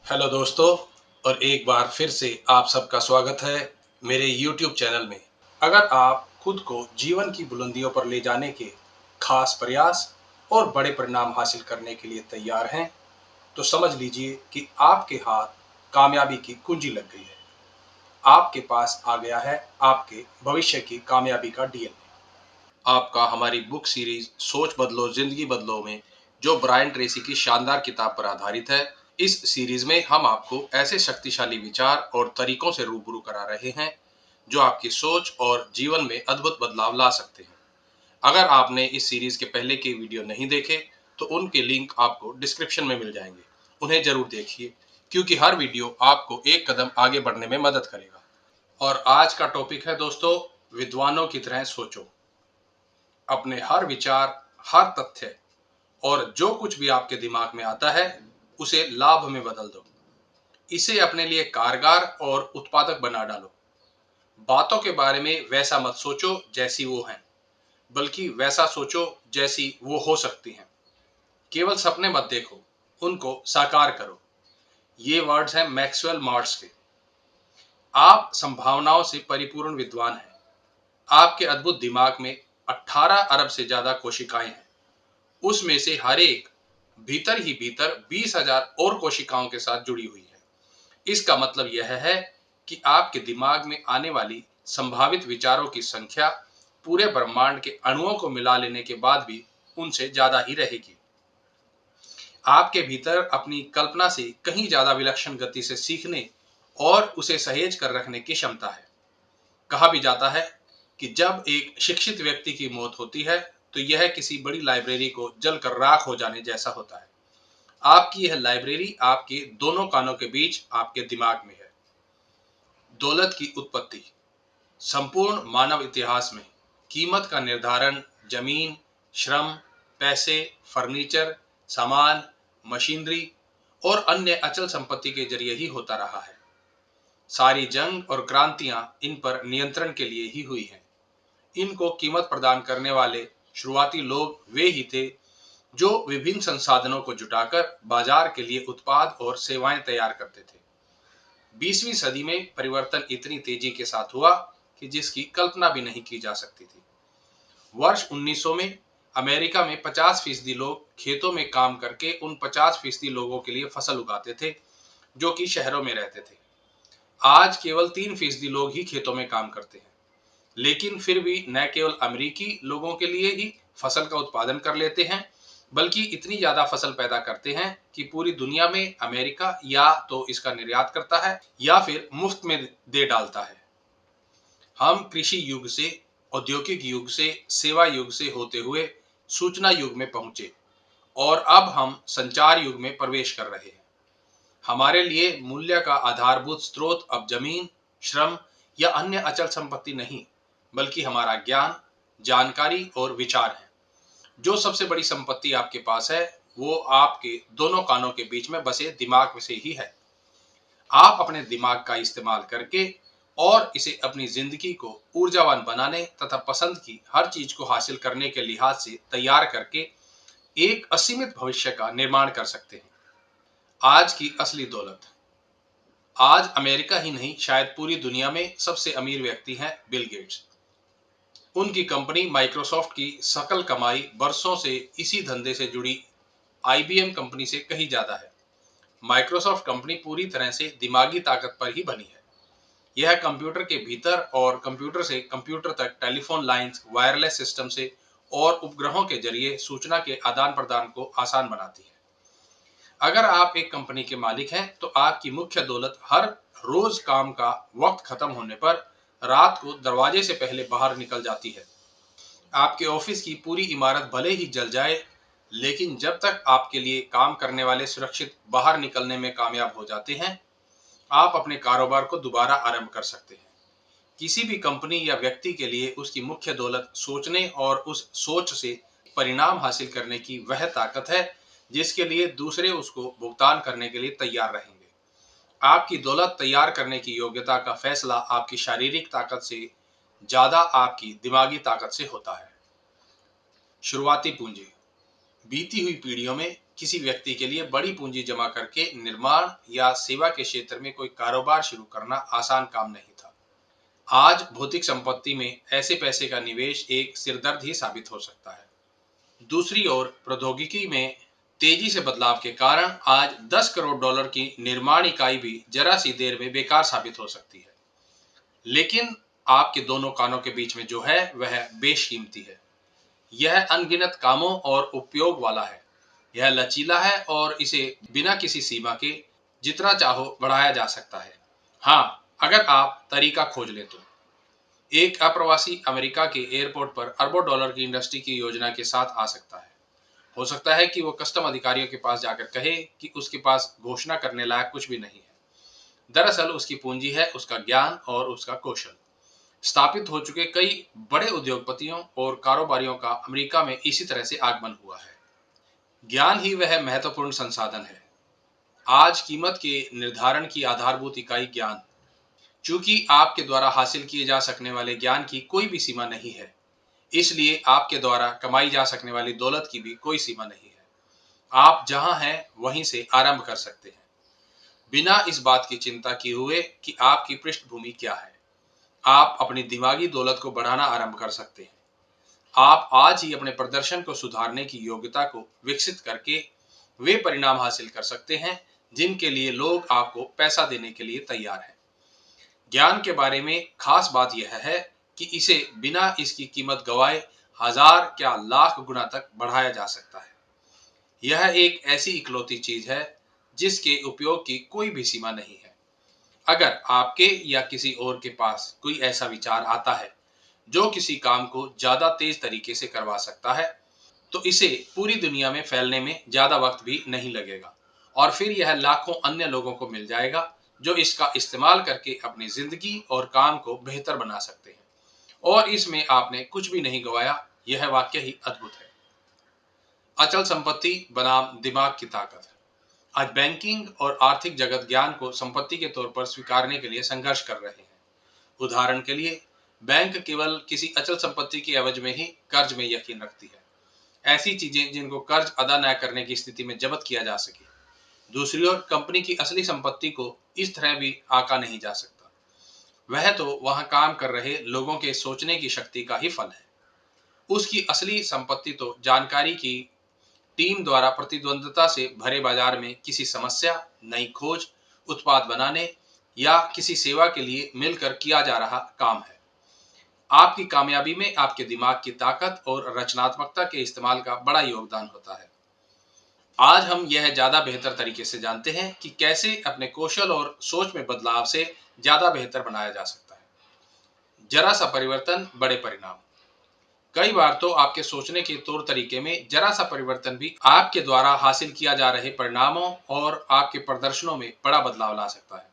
Hello दोस्तों। और एक बार फिर से आप सबका स्वागत है मेरे YouTube चैनल में। अगर आप खुद को जीवन की बुलंदियों पर ले जाने के खास प्रयास और बड़े परिणाम हासिल करने के लिए तैयार हैं, तो समझ लीजिए कि आपके हाथ कामयाबी की कुंजी लग गई है। आपके पास आ गया है आपके भविष्य की कामयाबी का DNA। आपका हमारी बुक सीरीज सोच बदलो जिंदगी बदलो में, जो ब्रायन ट्रेसी की शानदार किताब पर आधारित है, इस सीरीज में हम आपको ऐसे शक्तिशाली विचार और तरीकों से रूबरू करा रहे हैं जो आपकी सोच और जीवन में अद्भुत बदलाव ला सकते हैं। अगर आपने इस सीरीज के पहले के वीडियो नहीं देखे तो उनके लिंक आपको डिस्क्रिप्शन में मिल जाएंगे। उन्हें जरूर देखिए, क्योंकि हर वीडियो आपको एक कदम आगे बढ़ने में मदद करेगा। और आज का टॉपिक है दोस्तों, विद्वानों की तरह सोचो। अपने हर विचार, हर तथ्य और जो कुछ भी आपके दिमाग में आता है, उसे लाभ में बदल दो। इसे अपने लिए कारगर और उत्पादक बना डालो। बातों के बारे में वैसा मत सोचो जैसी वो हैं, बल्कि वैसा सोचो जैसी वो हो सकती हैं। केवल सपने मत देखो, उनको साकार करो। ये वर्ड्स हैं मैक्सवेल मॉर्ट्स के। आप संभावनाओं से परिपूर्ण विद्वान हैं। आपके अद्भुत दिमाग में 18 अरब से ज्यादा कोशिकाएं हैं। उसमें से हर एक भीतर ही भीतर 20,000 और कोशिकाओं के साथ जुड़ी हुई है। इसका मतलब यह है कि आपके दिमाग में आने वाली संभावित विचारों की संख्या पूरे ब्रह्मांड के अणुओं को मिला लेने के बाद भी उनसे ज्यादा ही रहेगी। आपके भीतर अपनी कल्पना से कहीं ज्यादा विलक्षण गति से सीखने और उसे सहेज कर रखने की क्षमता है। कहा भी जाता है कि जब एक शिक्षित व्यक्ति की मौत होती है तो यह किसी बड़ी लाइब्रेरी को जलकर राख हो जाने जैसा होता है। आपकी यह लाइब्रेरी आपके दोनों कानों के बीच आपके दिमाग में है। दौलत की उत्पत्ति। संपूर्ण मानव इतिहास में कीमत का निर्धारण जमीन, श्रम, पैसे, फर्नीचर, सामान, मशीनरी और अन्य अचल संपत्ति के जरिए ही होता रहा है। सारी जंग और क्रांतियां इन पर नियंत्रण के लिए ही हुई हैं। इनको कीमत प्रदान करने वाले शुरुआती लोग वे ही थे जो विभिन्न संसाधनों को जुटाकर बाजार के लिए उत्पाद और सेवाएं तैयार करते थे। 20वीं सदी में परिवर्तन इतनी तेजी के साथ हुआ कि जिसकी कल्पना भी नहीं की जा सकती थी। वर्ष 1900 में अमेरिका में 50% लोग खेतों में काम करके उन 50% लोगों के लिए फसल उगाते थे जो कि शहरों में रहते थे। आज केवल 3% लोग ही खेतों में काम करते हैं, लेकिन फिर भी न केवल अमेरिकी लोगों के लिए ही फसल का उत्पादन कर लेते हैं, बल्कि इतनी ज्यादा फसल पैदा करते हैं कि पूरी दुनिया में अमेरिका या तो इसका निर्यात करता है या फिर मुफ्त में दे डालता है। हम कृषि युग से, औद्योगिक युग से, सेवा युग से होते हुए सूचना युग में पहुंचे और अब हम संचार युग में प्रवेश कर रहे हैं। हमारे लिए मूल्य का आधारभूत स्रोत अब जमीन, श्रम या अन्य अचल संपत्ति नहीं, बल्कि हमारा ज्ञान, जानकारी और विचार है। जो सबसे बड़ी संपत्ति आपके पास है वो आपके दोनों कानों के बीच में बसे दिमाग में से ही है। आप अपने दिमाग का इस्तेमाल करके और इसे अपनी जिंदगी को ऊर्जावान बनाने तथा पसंद की हर चीज को हासिल करने के लिहाज से तैयार करके एक असीमित भविष्य का निर्माण कर सकते हैं। आज की असली दौलत। आज अमेरिका ही नहीं, शायद पूरी दुनिया में सबसे अमीर व्यक्ति हैं बिल गेट्स। उनकी कंपनी माइक्रोसॉफ्ट की सकल कमाई बरसों से इसी धंधे से जुड़ी IBM कंपनी से कहीं ज्यादा है। माइक्रोसॉफ्ट कंपनी पूरी तरह से दिमागी ताकत पर ही बनी है। यह कंप्यूटर के भीतर और कंप्यूटर से कंप्यूटर तक टेलीफोन लाइंस, वायरलेस सिस्टम से और उपग्रहों के जरिए सूचना के आदान प्रदान को आसान बनाती है। अगर आप एक कंपनी के मालिक हैं तो आपकी मुख्य दौलत हर रोज काम का वक्त खत्म होने पर रात को दरवाजे से पहले बाहर निकल जाती है। आपके ऑफिस की पूरी इमारत भले ही जल जाए, लेकिन जब तक आपके लिए काम करने वाले सुरक्षित बाहर निकलने में कामयाब हो जाते हैं, आप अपने कारोबार को दोबारा आरंभ कर सकते हैं। किसी भी कंपनी या व्यक्ति के लिए उसकी मुख्य दौलत सोचने और उस सोच से परिणाम हासिल करने की वह ताकत है जिसके लिए दूसरे उसको भुगतान करने के लिए तैयार रहेंगे। आपकी दौलत तैयार करने की योग्यता का फैसला आपकी शारीरिक ताकत से ज्यादा आपकी दिमागी ताकत से होता है। शुरुआती पूंजी। बीती हुई पीढ़ियों में किसी व्यक्ति के लिए बड़ी पूंजी जमा करके निर्माण या सेवा के क्षेत्र में कोई कारोबार शुरू करना आसान काम नहीं था। आज भौतिक संपत्ति में ऐसे पैसे का निवेश एक सिरदर्द ही साबित हो सकता है। दूसरी ओर प्रौद्योगिकी में तेजी से बदलाव के कारण आज 10 करोड़ डॉलर की निर्माण इकाई भी जरा सी देर में बेकार साबित हो सकती है। लेकिन आपके दोनों कानों के बीच में जो है वह बेशकीमती है। यह अनगिनत कामों और उपयोग वाला है। यह लचीला है और इसे बिना किसी सीमा के जितना चाहो बढ़ाया जा सकता है। हाँ, अगर आप तरीका खोज लें तो। एक अप्रवासी अमेरिका के एयरपोर्ट पर अरबों डॉलर की इंडस्ट्री की योजना के साथ आ सकता है। हो सकता है कि वो कस्टम अधिकारियों के पास जाकर कहे कि उसके पास घोषणा करने लायक कुछ भी नहीं है। दरअसल उसकी पूंजी है उसका ज्ञान और उसका कौशल। स्थापित हो चुके कई बड़े उद्योगपतियों और कारोबारियों का अमेरिका में इसी तरह से आगमन हुआ है। ज्ञान ही वह महत्वपूर्ण संसाधन है। आज कीमत के निर्धारण की आधारभूत इकाई ज्ञान। चूंकि आपके द्वारा हासिल किए जा सकने वाले ज्ञान की कोई भी सीमा नहीं है, इसलिए आपके द्वारा कमाई जा सकने वाली दौलत की भी कोई सीमा नहीं है। आप जहां हैं वहीं से आरंभ कर सकते हैं, बिना इस बात की चिंता किए हुए कि आपकी पृष्ठभूमि क्या है। आप अपनी दिमागी दौलत को बढ़ाना आरंभ कर सकते हैं। आप आज ही अपने प्रदर्शन को सुधारने की योग्यता को विकसित करके वे परिणाम हासिल कर सकते हैं जिनके लिए लोग आपको पैसा देने के लिए तैयार हैं। ज्ञान के बारे में खास बात यह है कि इसे बिना इसकी कीमत गवाए हजार क्या लाख गुना तक बढ़ाया जा सकता है। यह एक ऐसी इकलौती चीज है जिसके उपयोग की कोई भी सीमा नहीं है। अगर आपके या किसी और के पास कोई ऐसा विचार आता है जो किसी काम को ज्यादा तेज तरीके से करवा सकता है, तो इसे पूरी दुनिया में फैलने में ज्यादा वक्त भी नहीं लगेगा और फिर यह लाखों अन्य लोगों को मिल जाएगा जो इसका इस्तेमाल करके अपनी जिंदगी और काम को बेहतर बना सकते हैं। और इसमें आपने कुछ भी नहीं गवाया। यह वाक्य ही अद्भुत है। अचल संपत्ति बनाम दिमाग की ताकत। आज बैंकिंग और आर्थिक जगत ज्ञान को संपत्ति के तौर पर स्वीकारने के लिए संघर्ष कर रहे हैं। उदाहरण के लिए, बैंक केवल किसी अचल संपत्ति के एवज में ही कर्ज में यकीन रखती है। ऐसी चीजें जिनको कर्ज अदा न करने की स्थिति में जब्त किया जा सके। दूसरी ओर कंपनी की असली संपत्ति को इस तरह भी आंका नहीं जा सकता। वह तो वहां काम कर रहे लोगों के सोचने की शक्ति का ही फल है। उसकी असली संपत्ति तो जानकारी की टीम द्वारा प्रतिद्वंदता से भरे बाजार में किसी समस्या, नई खोज, उत्पाद बनाने या किसी सेवा के लिए मिलकर किया जा रहा काम है। आपकी कामयाबी में आपके दिमाग की ताकत और रचनात्मकता के इस्तेमाल का बड़ा योगदान होता है। आज हम यह ज्यादा बेहतर तरीके से जानते हैं कि कैसे अपने कौशल और सोच में बदलाव से ज्यादा बेहतर बनाया जा सकता है। जरा सा परिवर्तन, बड़े परिणाम। कई बार तो आपके सोचने के तौर तरीके में जरा सा परिवर्तन भी आपके द्वारा हासिल किया जा रहे परिणामों और आपके प्रदर्शनों में बड़ा बदलाव ला सकता है।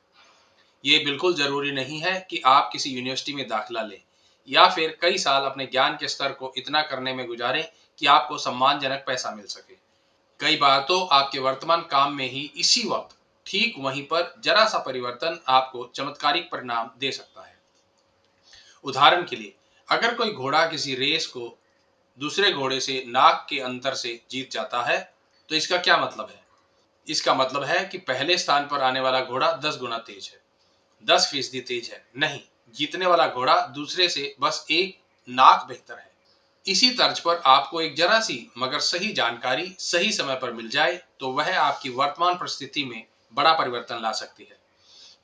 ये बिल्कुल जरूरी नहीं है कि आप किसी यूनिवर्सिटी में दाखिला लें या फिर कई साल अपने ज्ञान के स्तर को इतना करने में गुजारें कि आपको सम्मानजनक पैसा मिल सके। कई बार तो आपके वर्तमान काम में ही इसी वक्त ठीक वहीं पर जरा सा परिवर्तन आपको चमत्कारिक परिणाम दे सकता है। उदाहरण के लिए, अगर कोई घोड़ा किसी रेस को दूसरे घोड़े से नाक के अंतर से जीत जाता है, तो इसका क्या मतलब है? इसका मतलब है कि पहले स्थान पर आने वाला घोड़ा 10 गुना तेज है, 10% तेज है। नहीं, जीतने वाला घोड़ा दूसरे से बस एक नाक बेहतर है। इसी तर्ज पर आपको एक जरा सी मगर सही जानकारी सही समय पर मिल जाए तो वह आपकी वर्तमान परिस्थिति में बड़ा परिवर्तन ला सकती है।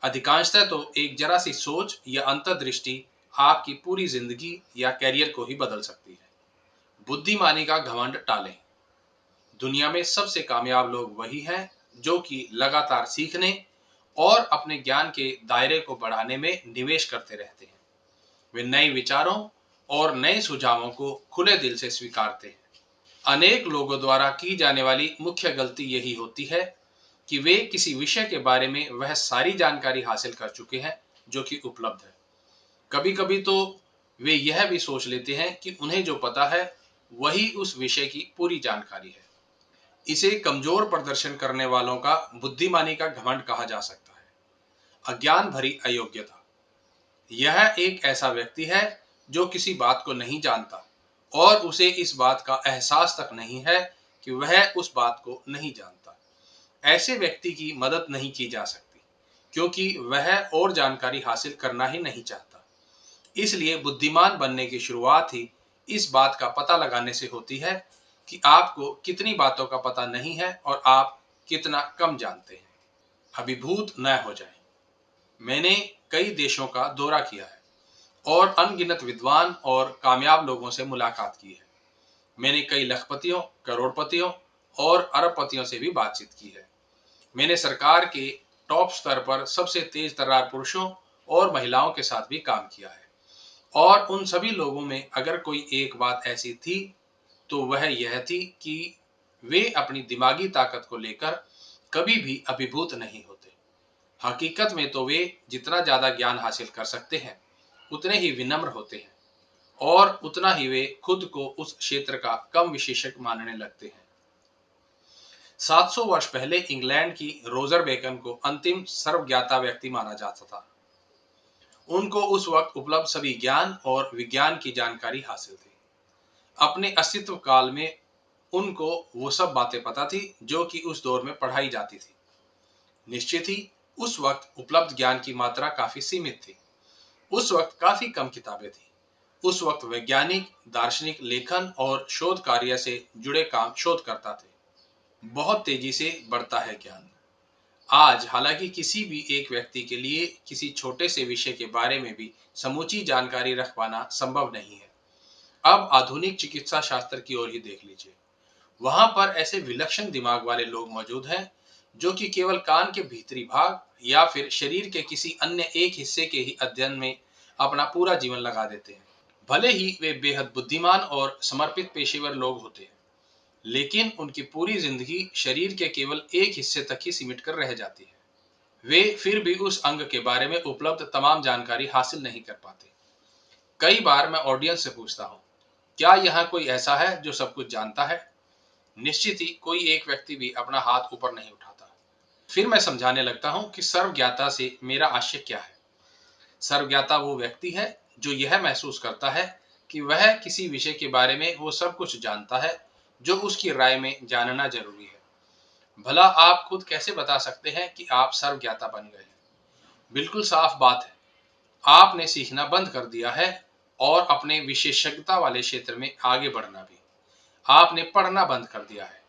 अधिकांशतः तो एक जरा सी सोच या अंतर्दृष्टि आपकी पूरी जिंदगी या कैरियर को ही बदल सकती है। बुद्धिमानी का घमंड टालें। दुनिया में सबसे कामयाब लोग वही हैं जो कि लगातार सीखने और अपने ज्ञान के दायरे को बढ़ाने में निवेश करते रहते हैं। वे नए विचारों और नए सुझावों को खुले दिल से स्वीकारते हैं। अनेक लोगों द्वारा की जाने वाली मुख्य गलती यही होती है कि वे किसी विषय के बारे में वह सारी जानकारी हासिल कर चुके हैं जो कि उपलब्ध है। कभी कभी तो वे यह भी सोच लेते हैं कि उन्हें जो पता है वही उस विषय की पूरी जानकारी है। इसे कमजोर प्रदर्शन करने वालों का बुद्धिमानी का घमंड कहा जा सकता है। अज्ञान भरी अयोग्यता। यह एक ऐसा व्यक्ति है जो किसी बात को नहीं जानता और उसे इस बात का एहसास तक नहीं है कि वह उस बात को नहीं जानता। ऐसे व्यक्ति की मदद नहीं की जा सकती, क्योंकि वह और जानकारी हासिल करना ही नहीं चाहता। इसलिए बुद्धिमान बनने की शुरुआत ही इस बात का पता लगाने से होती है कि आपको कितनी बातों का पता नहीं है और आप कितना कम जानते हैं। अभिभूत न हो जाएं। मैंने कई देशों का दौरा किया है और अनगिनत विद्वान और कामयाब लोगों से मुलाकात की है। मैंने कई लखपतियों, करोड़पतियों और अरबपतियों से भी बातचीत की है। मैंने सरकार के टॉप स्तर पर सबसे तेज तर्रार पुरुषों और महिलाओं के साथ भी काम किया है, और उन सभी लोगों में अगर कोई एक बात ऐसी थी तो वह यह थी कि वे अपनी दिमागी ताकत को लेकर कभी भी अभिभूत नहीं होते। हकीकत में तो वे जितना ज्यादा ज्ञान हासिल कर सकते हैं उतने ही विनम्र होते हैं, और उतना ही वे खुद को उस क्षेत्र का कम विशेषज्ञ मानने लगते हैं। 700 वर्ष पहले इंग्लैंड की रोजर बेकन को अंतिम सर्वज्ञाता व्यक्ति माना जाता था। उनको उस वक्त उपलब्ध सभी ज्ञान और विज्ञान की जानकारी हासिल थी। अपने अस्तित्व काल में उनको वो सब बातें पता थी जो कि उस दौर में पढ़ाई जाती थी। निश्चित ही उस वक्त उपलब्ध ज्ञान की मात्रा काफी सीमित थी। उस वक्त काफी कम किताबें थी। उस वक्त वैज्ञानिक, दार्शनिक लेखन और शोध कार्य से जुड़े काम शोध करता थे। बहुत तेजी से बढ़ता है ज्ञान। आज हालांकि किसी भी एक व्यक्ति के लिए किसी छोटे से विषय के बारे में भी समूची जानकारी रख पाना संभव नहीं है। अब आधुनिक चिकित्सा शास्त्र की ओर ही देख लीजिए। वहां पर ऐसे विलक्षण दिमाग वाले लोग मौजूद हैं जो कि केवल कान के भीतरी भाग या फिर शरीर के किसी अन्य एक हिस्से के ही अध्ययन में अपना पूरा जीवन लगा देते हैं। भले ही वे बेहद बुद्धिमान और समर्पित पेशेवर लोग होते हैं, लेकिन उनकी पूरी जिंदगी शरीर के केवल एक हिस्से तक ही सिमट कर रह जाती है। वे फिर भी उस अंग के बारे में उपलब्ध तमाम जानकारी हासिल नहीं कर पाते। कई बार मैं ऑडियंस से पूछता हूँ, क्या यहाँ कोई ऐसा है जो सब कुछ जानता है? निश्चित ही कोई एक व्यक्ति भी अपना हाथ ऊपर नहीं उठाता। फिर मैं समझाने लगता हूँ कि सर्वज्ञाता से मेरा आशय क्या है। सर्वज्ञाता वो व्यक्ति है जो यह महसूस करता है कि वह किसी विषय के बारे में वो सब कुछ जानता है जो उसकी राय में जानना जरूरी है। भला आप खुद कैसे बता सकते हैं कि आप सर्वज्ञाता बन गए हैं? बिल्कुल साफ बात है, आपने सीखना बंद कर दिया है और अपने विशेषज्ञता वाले क्षेत्र में आगे बढ़ना भी। आपने पढ़ना बंद कर दिया है,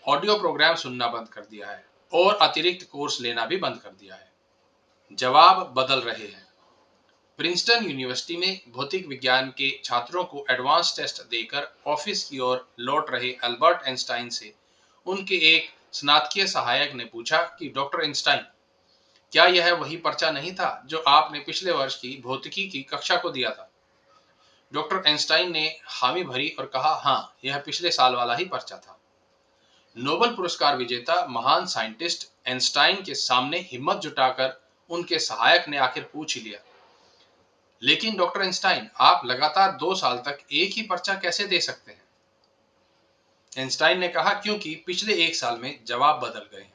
ऑडियो प्रोग्राम सुनना बंद कर दिया है और अतिरिक्त कोर्स लेना भी बंद कर दिया है। जवाब बदल रहे हैं। प्रिंसटन यूनिवर्सिटी में भौतिक विज्ञान के छात्रों को एडवांस टेस्ट देकर ऑफिस की ओर लौट रहे अल्बर्ट आइंस्टाइन से उनके एक स्नातकीय सहायक ने पूछा कि डॉक्टर आइंस्टाइन, क्या यह वही पर्चा नहीं था जो आपने पिछले वर्ष की भौतिकी की कक्षा को दिया था? डॉक्टर आइंस्टाइन ने हामी भरी और कहा, हाँ, यह पिछले साल वाला ही पर्चा था। नोबेल पुरस्कार विजेता महान साइंटिस्ट आइंस्टाइन के सामने हिम्मत जुटाकर उनके सहायक ने आखिर पूछ ही लिया, लेकिन डॉक्टर आइंस्टाइन, आप लगातार 2 साल तक एक ही पर्चा कैसे दे सकते हैं? आइंस्टाइन ने कहा, क्योंकि पिछले एक साल में जवाब बदल गए हैं।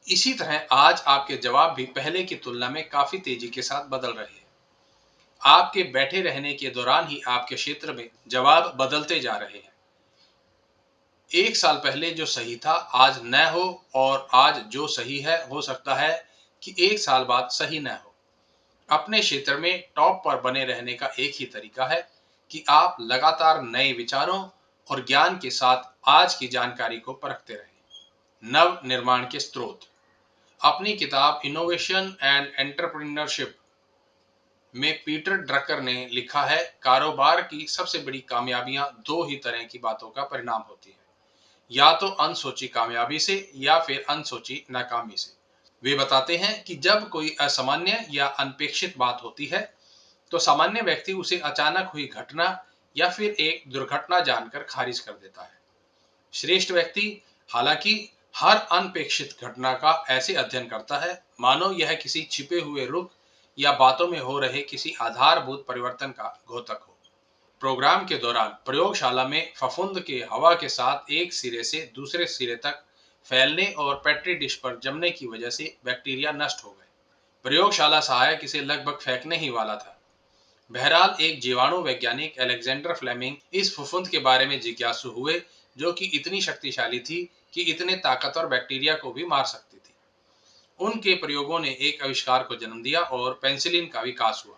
इसी तरह आज आपके जवाब भी पहले की तुलना में काफी तेजी के साथ बदल रहे हैं। आपके बैठे रहने के दौरान ही आपके क्षेत्र में जवाब बदलते जा रहे हैं। एक साल पहले जो सही था आज न हो, और आज जो सही है हो सकता है कि एक साल बाद सही न हो। अपने क्षेत्र में टॉप पर बने रहने का एक ही तरीका है कि आप लगातार नए विचारों और ज्ञान के साथ आज की जानकारी को परखते रहें। नव निर्माण के स्रोत। अपनी किताब इनोवेशन एंड एंटरप्रेन्योरशिप में पीटर ड्रकर ने लिखा है, कारोबार की सबसे बड़ी कामयाबियां दो ही तरह की बातों का परिणाम होती है, या तो अनसोची कामयाबी से या फिर अनसोची नाकामी से। वे बताते हैं कि जब कोई असामान्य या अनपेक्षित बात होती है तो सामान्य व्यक्ति उसे अचानक हुई घटना या फिर एक दुर्घटना जानकर खारिज कर देता है। श्रेष्ठ व्यक्ति हालांकि हर अनपेक्षित घटना का ऐसे अध्ययन करता है मानो यह किसी छिपे हुए रुख या बातों में हो रहे किसी आधारभूत परिवर्तन का घोतक हो। प्रोग्राम के दौरान प्रयोगशाला में फफूंद के हवा के साथ एक सिरे से दूसरे सिरे तक फैलने और पेट्री डिश पर जमने की वजह से बैक्टीरिया नष्ट हो गए। प्रयोगशाला सहायक इसे लगभग फेंकने ही वाला था। बहरहाल एक जीवाणु वैज्ञानिक अलेक्जेंडर फ्लेमिंग इस फफूंद के बारे में जिज्ञासु हुए जो कि इतनी शक्तिशाली थी कि इतने ताकतवर बैक्टीरिया को भी मार सकती थी। उनके प्रयोगों ने एक आविष्कार को जन्म दिया और पेनिसिलिन का विकास हुआ,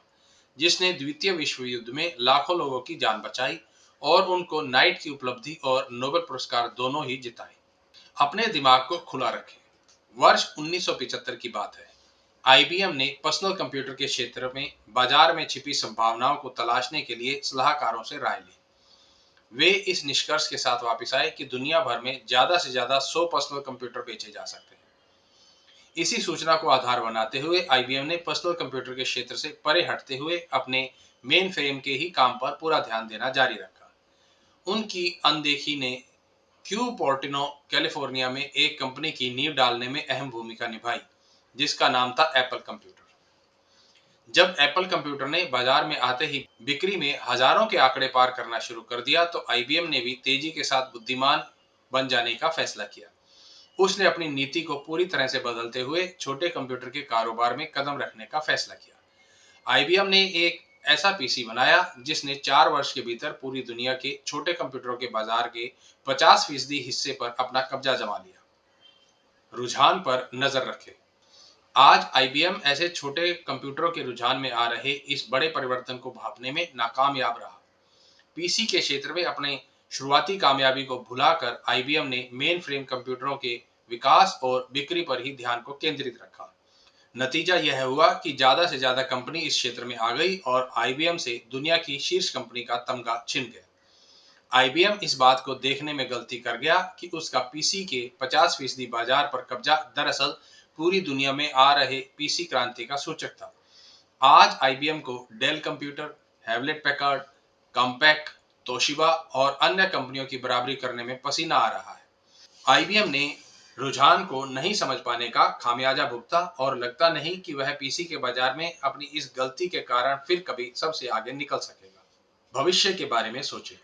जिसने द्वितीय विश्व युद्ध में लाखों लोगों की जान बचाई और उनको नाइट की उपलब्धि और नोबेल पुरस्कार दोनों ही जिताए। अपने दिमाग को खुला रखें। वर्ष 1975 की बात है। आईबीएम ने पर्सनल कंप्यूटर के क्षेत्र में बाजार में छिपी संभावनाओं को तलाशने के लिए सलाहकारों से राय ली। वे इस निष्कर्ष के साथ वापस आए कि दुनिया भर में ज्यादा से ज्यादा 100 पर्सनल कंप्यूटर बेचे जा सकते हैं। इसी सूचना को आधार बनाते हुए आईबीएम ने पर्सनल कंप्यूटर के क्षेत्र से परे हटते हुए अपने मेन फ्रेम के ही काम पर पूरा ध्यान देना जारी रखा। उनकी अनदेखी ने क्यूपर्टिनो कैलिफोर्निया में एक कंपनी की नींव डालने में अहम भूमिका निभाई, जिसका नाम था एप्पल कंप्यूटर। जब एप्पल कंप्यूटर ने बाजार में आते ही बिक्री में हजारों के आंकड़े पार करना शुरू कर दिया, तो आईबीएम ने भी तेजी के साथ बुद्धिमान बन जाने का फैसला किया। उसने अपनी नीति को पूरी तरह से बदलते हुए छोटे कंप्यूटर के कारोबार में कदम रखने का फैसला किया। आईबीएम ने एक ऐसा पीसी बनाया जिसने 4 वर्ष के भीतर पूरी दुनिया के छोटे कंप्यूटरों के बाजार के 50% हिस्से पर अपना कब्जा जमा लिया। रुझान पर नजर रखें। आज आईबीएम ऐसे छोटे कंप्यूटरों के रुझान में आ रहे इस बड़े परिवर्तन को भांपने में नाकामयाब रहा। पीसी के क्षेत्र में अपने शुरुआती कामयाबी को भुलाकर आईबीएम ने मेन फ्रेम कंप्यूटरों के विकास और बिक्री पर ही ध्यान को केंद्रित रखा। नतीजा यह हुआ कि ज्यादा से ज्यादा कंपनी इस क्षेत्र में आ गई और आईबीएम से दुनिया की शीर्ष कंपनी का तमगा छिन गया। आईबीएम इस बात को देखने में गलती कर गया कि उसका पीसी के 50% बाजार पर कब्जा दरअसल पूरी दुनिया में आ रहे पीसी क्रांति का सूचक था। आज आईबीएम को del computer, Hewlett Packard, compact, Toshiba और अन्य कंपनियों की बराबरी करने में पसीना आ रहा है। आईबीएम ने रुझान को नहीं समझ पाने का खामियाजा भुगता और लगता नहीं कि वह पीसी के बाजार में अपनी इस गलती के कारण फिर कभी सबसे आगे निकल सकेगा। भविष्य के बारे में सोचें।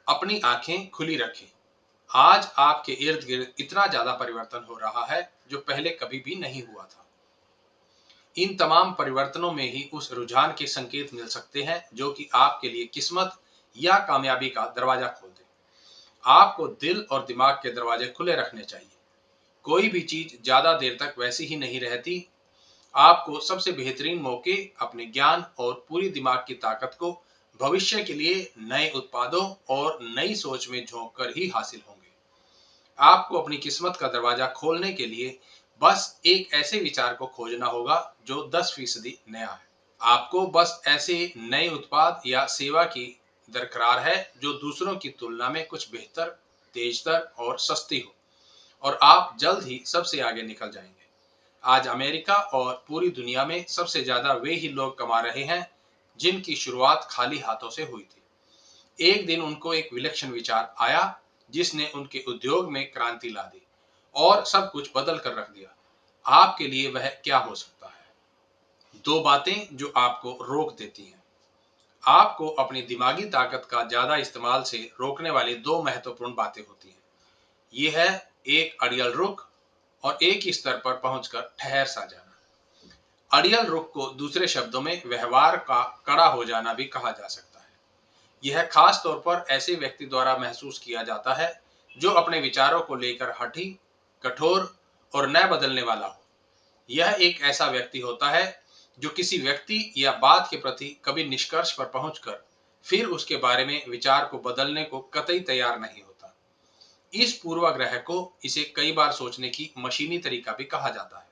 अपनी आंखें खुली रखें। आज आपके इर्द गिर्द इतना ज्यादा परिवर्तन हो रहा है जो पहले कभी भी नहीं हुआ था। इन तमाम परिवर्तनों में ही उस रुझान के संकेत मिल सकते हैं जो कि आपके लिए किस्मत या कामयाबी का दरवाजा खोल दे। आपको दिल और दिमाग के दरवाजे खुले रखने चाहिए। कोई भी चीज ज्यादा देर तक वैसी ही नहीं रहती। आपको सबसे बेहतरीन मौके अपने ज्ञान और पूरी दिमाग की ताकत को भविष्य के लिए नए उत्पादों और नई सोच में झोंक कर ही हासिल होंगे। आपको अपनी किस्मत का दरवाजा खोलने के लिए बस एक ऐसे विचार को खोजना होगा जो 10% नया है। आपको बस ऐसे नए उत्पाद या सेवा की दरकार है जो दूसरों की तुलना में कुछ बेहतर, तेजतर और सस्ती हो, और आप जल्द ही सबसे आगे निकल जाएंगे। आज अमेरिका और पूरी दुनिया में सबसे ज्यादा वे ही लोग कमा रहे हैं जिनकी शुरुआत खाली हाथों से हुई थी। एक दिन उनको एक विलक्षण विचार आया जिसने उनके उद्योग में क्रांति ला दी और सब कुछ बदल कर रख दिया। आपके लिए वह क्या हो सकता है? दो बातें जो आपको रोक देती हैं। आपको अपनी दिमागी ताकत का ज्यादा इस्तेमाल से रोकने वाली दो महत्वपूर्ण बातें होती हैं। ये है एक अड़ियल रुख और एक ही स्तर पर पहुंचकर ठहर सा जाना। अड़ियल रुख को दूसरे शब्दों में व्यवहार का कड़ा हो जाना भी कहा जा सकता है। यह खास तौर पर ऐसे व्यक्ति द्वारा महसूस किया जाता है जो अपने विचारों को लेकर हठी, कठोर और न बदलने वाला हो। यह एक ऐसा व्यक्ति होता है जो किसी व्यक्ति या बात के प्रति कभी निष्कर्ष पर पहुंचकर फिर उसके बारे में विचार को बदलने को कतई तैयार नहीं होता। इस पूर्वाग्रह को इसे कई बार सोचने की मशीनी तरीका भी कहा जाता है।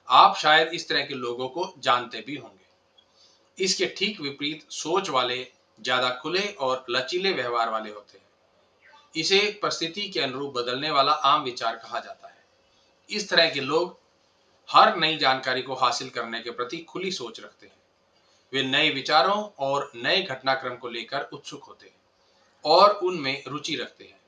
आप शायद इस तरह के लोगों को जानते भी होंगे। इसके ठीक विपरीत सोच वाले ज्यादा खुले और लचीले व्यवहार वाले होते हैं। इसे परिस्थिति के अनुरूप बदलने वाला आम विचार कहा जाता है। इस तरह के लोग हर नई जानकारी को हासिल करने के प्रति खुली सोच रखते हैं। वे नए विचारों और नए घटनाक्रम को लेकर उत्सुक होते हैं और उनमें रुचि रखते हैं।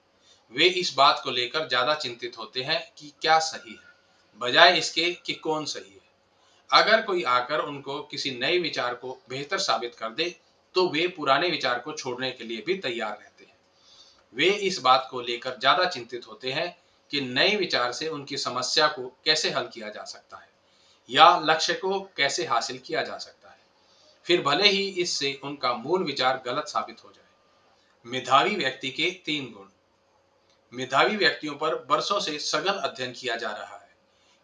वे इस बात को लेकर ज्यादा चिंतित होते हैं कि क्या सही है, बजाय इसके कि कौन सही है। अगर कोई आकर उनको किसी नए विचार को बेहतर साबित कर दे तो वे पुराने विचार को छोड़ने के लिए भी तैयार रहते हैं। वे इस बात को लेकर ज्यादा चिंतित होते हैं कि नए विचार से उनकी समस्या को कैसे हल किया जा सकता है या लक्ष्य को कैसे हासिल किया जा सकता है, फिर भले ही इससे उनका मूल विचार गलत साबित हो जाए। मेधावी व्यक्ति के 3 गुण। मेधावी व्यक्तियों पर बरसों से सघन अध्ययन किया जा रहा है।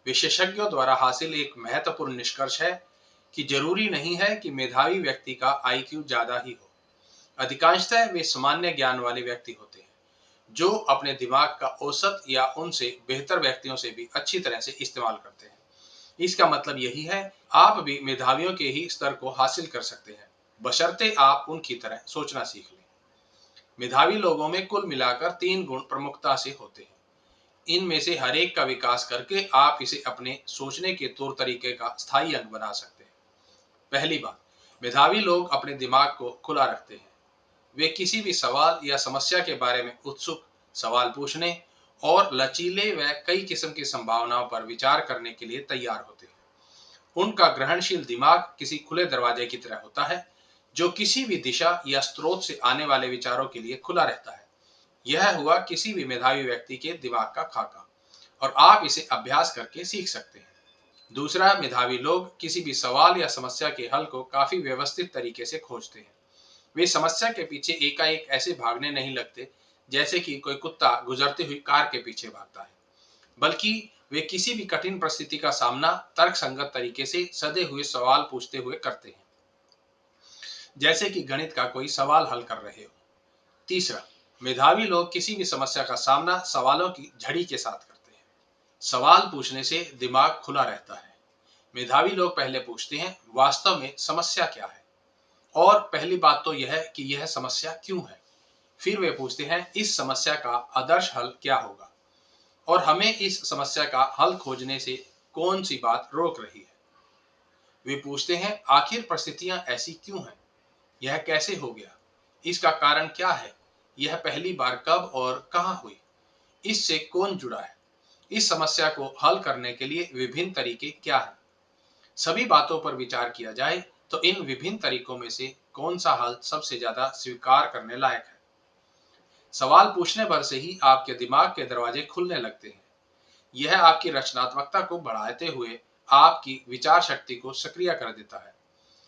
विशेषज्ञों द्वारा हासिल एक महत्वपूर्ण निष्कर्ष है कि जरूरी नहीं है कि मेधावी व्यक्ति का आईक्यू ज्यादा ही हो। अधिकांशतः वे सामान्य ज्ञान वाले व्यक्ति होते हैं, जो अपने दिमाग का औसत या उनसे बेहतर व्यक्तियों से भी अच्छी तरह से इस्तेमाल करते हैं। इसका मतलब यही है, आप भी मेधावियों के ही स्तर को हासिल कर सकते हैं, बशर्ते आप उनकी तरह सोचना सीख लें। मेधावी लोगों में कुल मिलाकर 3 गुण प्रमुखता से होते हैं। इनमें से हर एक का विकास करके आप इसे अपने सोचने के तौर तरीके का स्थायी अंग बना सकते हैं। पहली बात, मेधावी लोग अपने दिमाग को खुला रखते हैं। वे किसी भी सवाल या समस्या के बारे में उत्सुक, सवाल पूछने और लचीले व कई किस्म की संभावनाओं पर विचार करने के लिए तैयार होते हैं। उनका ग्रहणशील दिमाग किसी खुले दरवाजे की तरह होता है, जो किसी भी दिशा या स्रोत से आने वाले विचारों के लिए खुला रहता है। यह हुआ किसी भी मेधावी व्यक्ति के दिमाग का खाका, और आप इसे अभ्यास करके सीख सकते हैं। दूसरा, मेधावी लोग किसी भी सवाल या समस्या के हल को काफी व्यवस्थित तरीके से खोजते हैं। वे समस्या के पीछे एकाएक ऐसे भागने नहीं लगते जैसे कि कोई कुत्ता गुजरती हुई कार के पीछे भागता है, बल्कि वे किसी भी कठिन परिस्थिति का सामना तर्कसंगत तरीके से सदे हुए सवाल पूछते हुए करते हैं, जैसे कि गणित का कोई सवाल हल कर रहे हो। तीसरा, मेधावी लोग किसी भी समस्या का सामना सवालों की झड़ी के साथ करते हैं। सवाल पूछने से दिमाग खुला रहता है। मेधावी लोग पहले पूछते हैं, वास्तव में समस्या क्या है, और पहली बात तो यह है कि यह समस्या क्यों है। फिर वे पूछते हैं, इस समस्या का आदर्श हल क्या होगा, और हमें इस समस्या का हल खोजने से कौन सी बात रोक रही है। वे पूछते हैं, आखिर परिस्थितियां ऐसी क्यों हैं, यह कैसे हो गया, इसका कारण क्या है, यह पहली बार कब और कहां हुई, इससे कौन जुड़ा है, इस समस्या को हल करने के लिए विभिन्न तरीके क्या हैं। सभी बातों पर विचार किया जाए तो इन विभिन्न तरीकों में से कौन सा हल सबसे ज्यादा स्वीकार करने लायक है। सवाल पूछने भर से ही आपके दिमाग के दरवाजे खुलने लगते हैं। यह आपकी रचनात्मकता को बढ़ाते हुए आपकी विचार शक्ति को सक्रिय कर देता है।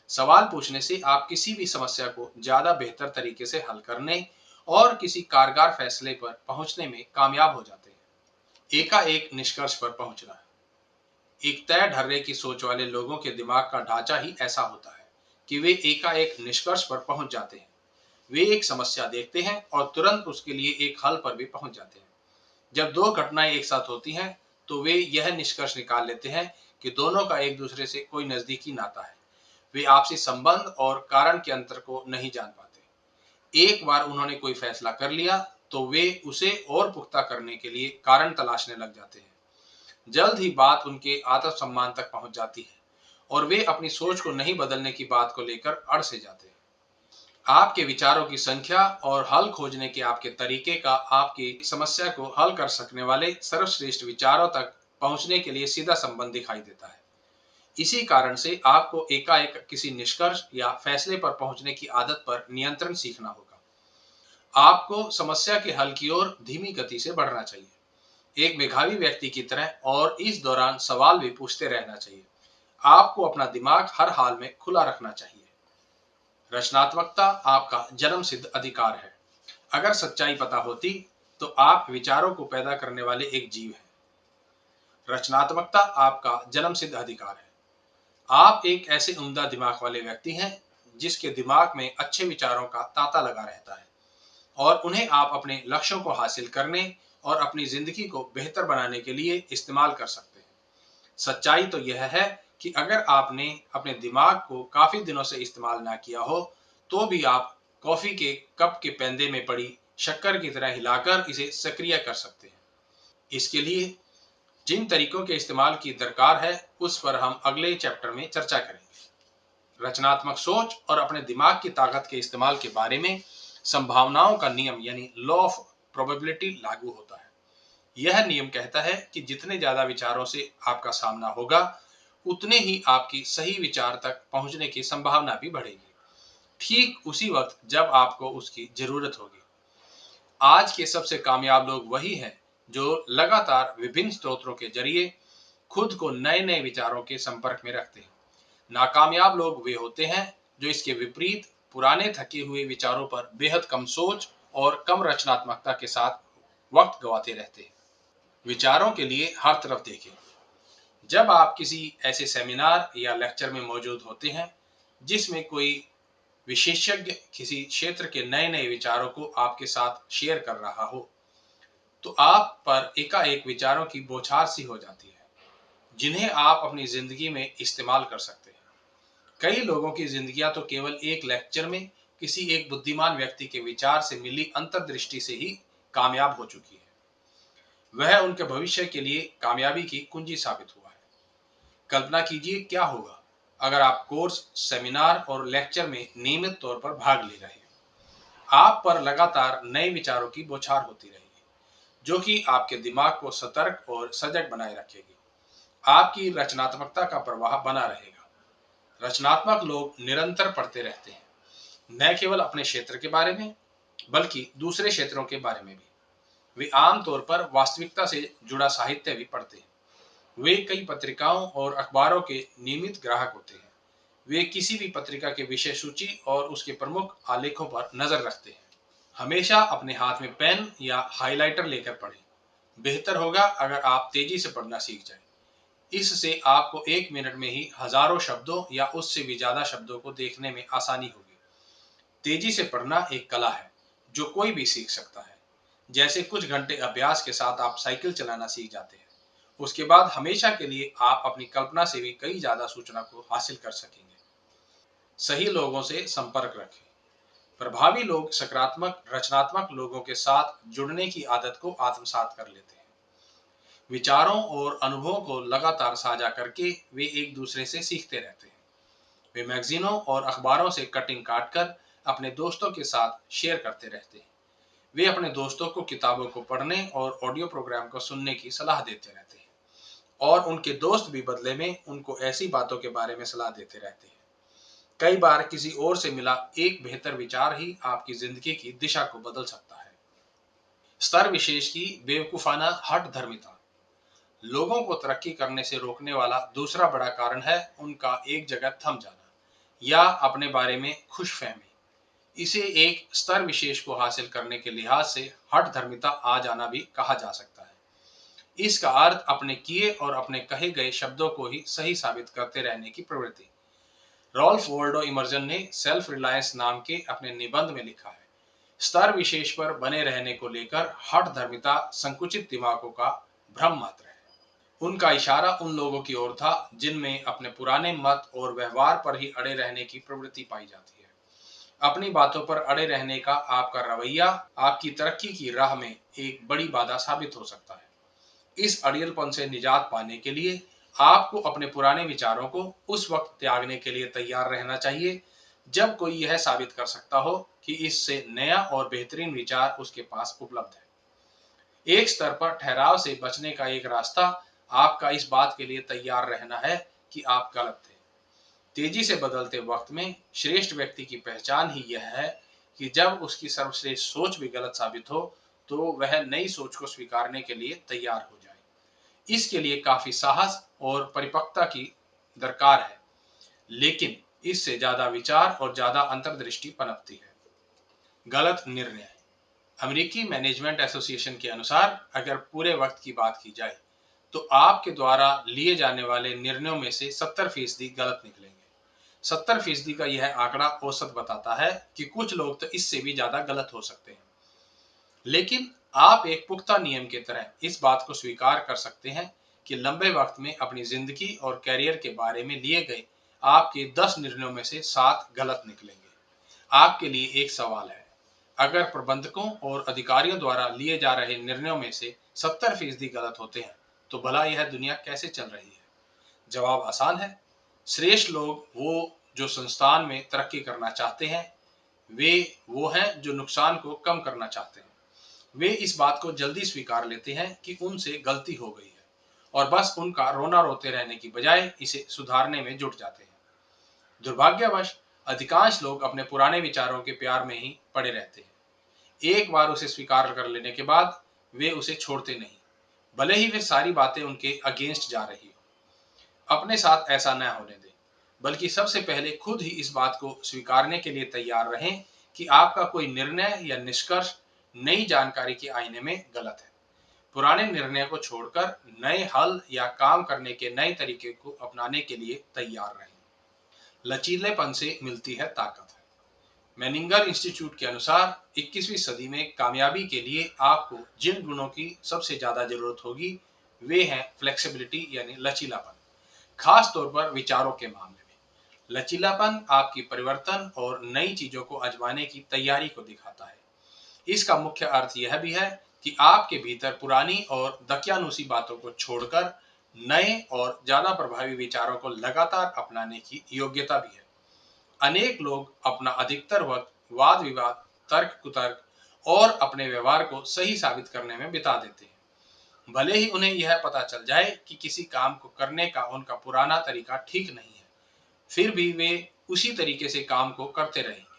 सवाल पूछने से आप किसी भी समस्या को ज्यादा बेहतर तरीके से हल करने और किसी कारगर फैसले पर पहुंचने में कामयाब हो जाते हैं। एकाएक निष्कर्ष पर पहुंचना, एक तय ढर्रे की सोच वाले लोगों के दिमाग का ढांचा ही ऐसा होता है कि वे एकाएक निष्कर्ष पर पहुंच जाते हैं। वे एक समस्या देखते हैं और तुरंत उसके लिए एक हल पर भी पहुंच जाते हैं। जब दो घटनाएं एक साथ होती हैं, तो वे यह निष्कर्ष निकाल लेते हैं कि दोनों का एक दूसरे से कोई नजदीकी नाता है। वे आपसी संबंध और कारण के अंतर को नहीं जान पाते। एक बार उन्होंने कोई फैसला कर लिया, तो वे उसे और पुख्ता करने के लिए कारण तलाशने लग जाते हैं। जल्द ही बात उनके आत्मसम्मान तक पहुंच जाती है, और वे अपनी सोच को नहीं बदलने की बात को लेकर अड़ से जाते हैं। आपके विचारों की संख्या और हल खोजने के आपके तरीके का आपकी समस्या को हल कर सकने वाले सर्वश्रेष्ठ विचारों तक पहुंचने के लिए सीधा संबंध दिखाई देता है। इसी कारण से आपको एकाएक किसी निष्कर्ष या फैसले पर पहुंचने की आदत पर नियंत्रण सीखना होगा। आपको समस्या के हल की ओर धीमी गति से बढ़ना चाहिए, एक मेधावी व्यक्ति की तरह, और इस दौरान सवाल भी पूछते रहना चाहिए। आपको अपना दिमाग हर हाल में खुला रखना चाहिए। रचनात्मकता आपका जन्म सिद्ध अधिकार है। अगर सच्चाई पता होती, तो आप विचारों को पैदा करने वाले एक जीव हैं। रचनात्मकता आपका जन्म सिद्ध अधिकार है। आप एक ऐसे उम्दा दिमाग वाले व्यक्ति हैं, जिसके दिमाग में अच्छे विचारों का तांता लगा रहता है, और उन्हें आप अपने लक्ष्यों को हासिल करने और अपनी जिंदगी को बेहतर बनाने के लिए इस्तेमाल कर सकते हैं। सच्चाई तो यह है कि अगर आपने अपने दिमाग को काफी दिनों से इस्तेमाल ना किया हो, तो भी आप कॉफी के कप के पैंदे में पड़ी शक्कर की तरह हिलाकर इसे सक्रिय कर सकते हैं। इसके लिए जिन तरीकों के इस्तेमाल की दरकार है, उस पर हम अगले चैप्टर में चर्चा करेंगे। रचनात्मक सोच और अपने दिमाग की ताकत के इस्तेमाल के बारे में संभावनाओं का नियम यानी लॉ ऑफ प्रोबेबिलिटी लागू होता है। यह नियम कहता है कि जितने ज्यादा विचारों से आपका सामना होगा, उतने ही आपकी सही विचार तक पहुंचने की संभावना भी बढ़ेगी, ठीक उसी वक्त जब आपको उसकी जरूरत होगी। आज के सबसे कामयाब लोग वही हैं जो लगातार विभिन्न स्रोतों के जरिए खुद को नए नए विचारों के संपर्क में रखते हैं। नाकामयाब लोग वे होते हैं जो इसके विपरीत पुराने थके हुए विचारों पर बेहद कम सोच और कम रचनात्मकता के साथ वक्त गवाते रहते हैं। विचारों के लिए हर तरफ देखें। जब आप किसी ऐसे सेमिनार या लेक्चर में मौजूद होते हैं जिसमें कोई विशेषज्ञ किसी क्षेत्र के नए नए विचारों को आपके साथ शेयर कर रहा हो, तो आप पर एकाएक विचारों की बौछार सी हो जाती है जिन्हें आप अपनी जिंदगी में इस्तेमाल कर सकते हैं। कई लोगों की जिंदगियां तो केवल एक लेक्चर में किसी एक बुद्धिमान व्यक्ति के विचार से मिली अंतर्दृष्टि से ही कामयाब हो चुकी है। वह उनके भविष्य के लिए कामयाबी की कुंजी साबित हुआ है। कल्पना कीजिए क्या होगा अगर आप कोर्स, सेमिनार और लेक्चर में नियमित तौर पर भाग ले रहे हैं। आप पर लगातार नए विचारों की बौछार होती रहेगी जो कि आपके दिमाग को सतर्क और सजग बनाए रखेगी। आपकी रचनात्मकता का प्रवाह बना रहेगा। रचनात्मक लोग निरंतर पढ़ते रहते हैं, न केवल अपने क्षेत्र के बारे में बल्कि दूसरे क्षेत्रों के बारे में भी। वे आमतौर पर वास्तविकता से जुड़ा साहित्य भी पढ़ते हैं। वे कई पत्रिकाओं और अखबारों के नियमित ग्राहक होते हैं। वे किसी भी पत्रिका के विषय सूची और उसके प्रमुख आलेखों पर नजर रखते हैं। हमेशा अपने हाथ में पेन या हाइलाइटर लेकर पढ़ें। बेहतर होगा अगर आप तेजी से पढ़ना सीख जाएं। इससे आपको एक मिनट में ही हजारों शब्दों या उससे भी ज्यादा शब्दों को देखने में आसानी होगी। तेजी से पढ़ना एक कला है जो कोई भी सीख सकता है। जैसे कुछ घंटे अभ्यास के साथ आप साइकिल चलाना सीख जाते हैं, उसके बाद हमेशा के लिए आप अपनी कल्पना से भी कई ज्यादा सूचना को हासिल कर सकेंगे। सही लोगों से संपर्क रखें। प्रभावी लोग सकारात्मक, रचनात्मक लोगों के साथ जुड़ने की आदत को आत्मसात कर लेते हैं। विचारों और अनुभवों को लगातार साझा करके वे एक दूसरे से सीखते रहते हैं। वे मैगजीनों और अखबारों से कटिंग काटकर अपने दोस्तों के साथ शेयर करते रहते हैं। वे अपने दोस्तों को किताबों को पढ़ने और ऑडियो प्रोग्राम को सुनने की सलाह देते रहते हैं और उनके दोस्त भी बदले में उनको ऐसी बातों के बारे में सलाह देते रहते हैं। कई बार किसी और से मिला एक बेहतर विचार ही आपकी जिंदगी की दिशा को बदल सकता है। स्तर विशेष की बेवकूफाना हठ धर्मिता। लोगों को तरक्की करने से रोकने वाला दूसरा बड़ा कारण है उनका एक जगह थम जाना या अपने बारे में खुशफहमी। इसे एक स्तर विशेष को हासिल करने के लिहाज से हठ धर्मिता आ जाना भी कहा जा सकता है। इसका अर्थ अपने किए और अपने कहे गए शब्दों को ही सही साबित करते रहने की प्रवृत्ति। रॉल्फ वॉल्डो इमर्सन ने सेल्फ रिलायंस नाम के अपने निबंध में लिखा है, स्तर विशेष पर बने रहने को लेकर हठ धर्मिता संकुचित दिमागों का भ्रम मात्र है। उनका इशारा उन लोगों की ओर था जिनमें अपने पुराने मत और व्यवहार पर ही अड़े रहने की प्रवृत्ति पाई जाती है। अपनी बातों पर अड़े रहने का आपका रवैया आपकी तरक्की की राह में एक बड़ी बाधा साबित हो सकता है। इस अड़ियलपन से निजात पाने के लिए आपको अपने पुराने विचारों को उस वक्त त्यागने के लिए तैयार रहना चाहिए जब कोई यह साबित कर सकता हो कि इससे नया और बेहतरीन विचार उसके पास उपलब्ध है। एक स्तर पर ठहराव से बचने का एक रास्ता आपका इस बात के लिए तैयार रहना है कि आप गलत थे। तेजी से बदलते वक्त में श्रेष्ठ व्यक्ति की पहचान ही यह है कि जब उसकी सर्वश्रेष्ठ सोच भी गलत साबित हो तो वह नई सोच को स्वीकारने के लिए तैयार हो जाए। इसके लिए काफी साहस और परिपक्वता की दरकार है, लेकिन इससे ज्यादा विचार और ज्यादा अंतर्दृष्टि पनपती है। गलत निर्णय। अमेरिकी मैनेजमेंट एसोसिएशन के अनुसार अगर पूरे वक्त की बात की जाए तो आपके द्वारा लिए जाने वाले निर्णयों में से 70% गलत निकलेंगे। 70% का यह आंकड़ा औसत बताता है कि कुछ लोग तो इससे भी ज्यादा गलत हो सकते हैं। लेकिन आप एक पुख्ता नियम के तरह इस बात को स्वीकार कर सकते हैं कि लंबे वक्त में अपनी जिंदगी और कैरियर के बारे में लिए गए आपके 10 निर्णयों में से 7 गलत निकलेंगे। आपके लिए एक सवाल है, अगर प्रबंधकों और अधिकारियों द्वारा लिए जा रहे निर्णयों में से 70% गलत होते हैं तो भला यह दुनिया कैसे चल रही है? जवाब आसान है, श्रेष्ठ लोग वो जो संस्थान में तरक्की करना चाहते हैं, वे वो हैं जो नुकसान को कम करना चाहते हैं। वे इस बात को जल्दी स्वीकार लेते हैं कि उनसे गलती हो गई है और बस उनका रोना रोते रहने की बजाय इसे सुधारने में जुट जाते हैं। दुर्भाग्यवश अधिकांश लोग अपने पुराने विचारों के प्यार में ही पड़े रहते हैं। एक बार उसे स्वीकार कर लेने के बाद वे उसे छोड़ते नहीं, भले ही वे सारी बातें उनके अगेंस्ट जा रही हो। अपने साथ ऐसा न होने दें, बल्कि सबसे पहले खुद ही इस बात को स्वीकारने के लिए तैयार रहें कि आपका कोई निर्णय या निष्कर्ष नई जानकारी के आईने में गलत है। पुराने निर्णय को छोड़कर नए हल या काम करने के नए तरीके को अपनाने के लिए तैयार रहें। लचीलेपन से मिलती है ताकत। मेनिंगर इंस्टीट्यूट के अनुसार 21वीं सदी में कामयाबी के लिए आपको जिन गुणों की सबसे ज्यादा जरूरत होगी वे हैं फ्लेक्सिबिलिटी यानी लचीलापन, खास तौर पर विचारों के मामले में। लचीलापन आपकी परिवर्तन और नई चीजों को आजमाने की तैयारी को दिखाता है। इसका मुख्य अर्थ यह भी है कि आपके भीतर पुरानी और दकियानुसी बातों को छोड़कर नए और ज्यादा प्रभावी विचारों को लगातार अपनाने की योग्यता भी है। अनेक लोग अपना अधिकतर वक्त वाद विवाद, तर्क कुतर्क और अपने व्यवहार को सही साबित करने में बिता देते हैं। भले ही उन्हें यह पता चल जाए कि किसी काम को करने का उनका पुराना तरीका ठीक नहीं है, फिर भी वे उसी तरीके से काम को करते रहेंगे।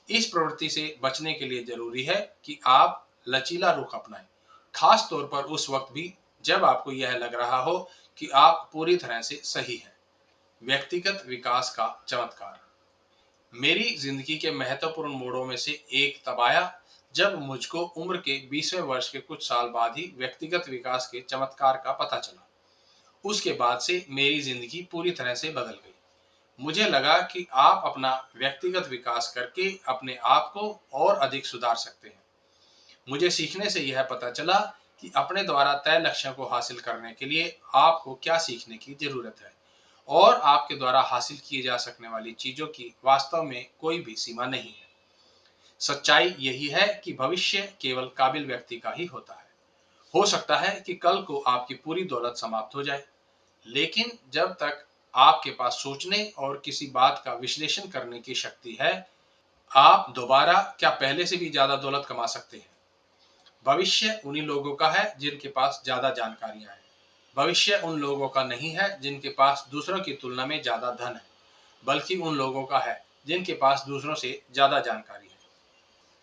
इस प्रवृत्ति से बचने के लिए जरूरी है कि आप लचीला रुख अपनाएं, खास तौर पर उस वक्त भी जब आपको यह लग रहा हो कि आप पूरी तरह से सही हैं। व्यक्तिगत विकास का चमत्कार। मेरी जिंदगी के महत्वपूर्ण मोड़ों में से एक तब आया जब मुझको उम्र के 20वें वर्ष के कुछ साल बाद ही व्यक्तिगत विकास के चमत्कार का पता चला। उसके बाद से मेरी जिंदगी पूरी तरह से बदल गई। मुझे लगा कि आप अपना व्यक्तिगत विकास करके अपने आप को और अधिक सुधार सकते हैं। मुझे सीखने से यह पता चला कि अपने द्वारा तय लक्ष्यों को हासिल करने के लिए आपको क्या सीखने की जरूरत है और आपके द्वारा हासिल किए जा सकने वाली चीजों की वास्तव में कोई भी सीमा नहीं है। सच्चाई यही है कि भविष्य केवल काबिल व्यक्ति का ही होता है। हो सकता है कि कल को आपकी पूरी दौलत समाप्त हो जाए, लेकिन जब तक आपके पास सोचने और किसी बात का विश्लेषण करने की शक्ति है, आप दोबारा क्या पहले से भी ज्यादा दौलत कमा सकते हैं। भविष्य उन्हीं लोगों का है जिनके पास ज्यादा जानकारियां हैं। भविष्य उन लोगों का नहीं है जिनके पास दूसरों की तुलना में ज्यादा धन है, बल्कि उन लोगों का है जिनके पास दूसरों से ज्यादा जानकारी है।